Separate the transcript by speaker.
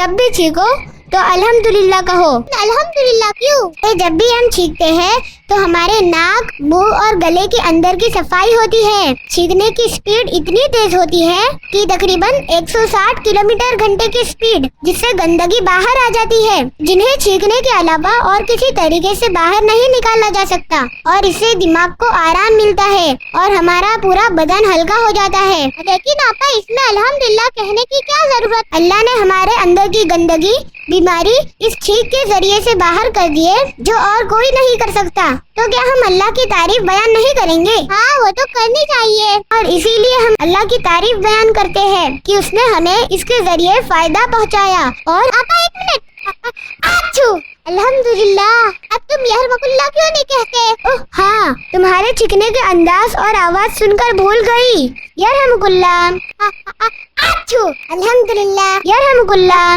Speaker 1: जब भी छींको तो अल्हम्दुलिल्लाह कहो।
Speaker 2: अल्हम्दुलिल्लाह क्यों?
Speaker 1: जब भी हम छींकते हैं तो हमारे नाक, मुंह और गले के अंदर की सफाई होती है। छींकने की स्पीड इतनी तेज होती है कि तकरीबन 160 किलोमीटर घंटे की स्पीड, जिससे गंदगी बाहर आ जाती है, जिन्हें छींकने के अलावा और किसी तरीके से बाहर नहीं निकाला जा सकता। और इससे दिमाग को आराम मिलता है और हमारा पूरा बदन हल्का हो जाता है।
Speaker 2: लेकिन आपा, इसमें अल्हम्दुलिल्लाह कहने की क्या जरूरत?
Speaker 1: अल्लाह ने हमारे अंदर की गंदगी, बीमारी इस छींक के जरिए से बाहर कर दिए, जो और कोई नहीं कर सकता। तो क्या हम अल्लाह की तारीफ बयान नहीं करेंगे?
Speaker 2: हाँ, वो तो करनी चाहिए।
Speaker 1: और इसीलिए हम अल्लाह की तारीफ बयान करते हैं कि उसने हमें इसके जरिए फायदा पहुंचाया। और
Speaker 2: आपा, एक मिनट।
Speaker 1: अच्छू,
Speaker 2: अल्हम्दुलिल्लाह। अब तुम यरहमुकुल्लाह क्यों नहीं कहते?
Speaker 1: ओह हाँ, तुम्हारे चिकने के अंदाज और आवाज सुनकर भूल गई। यरहमुकुल्लाह।
Speaker 2: अच्छू,
Speaker 1: अल्हम्दुलिल्लाह, यरहमुकुल्लाह।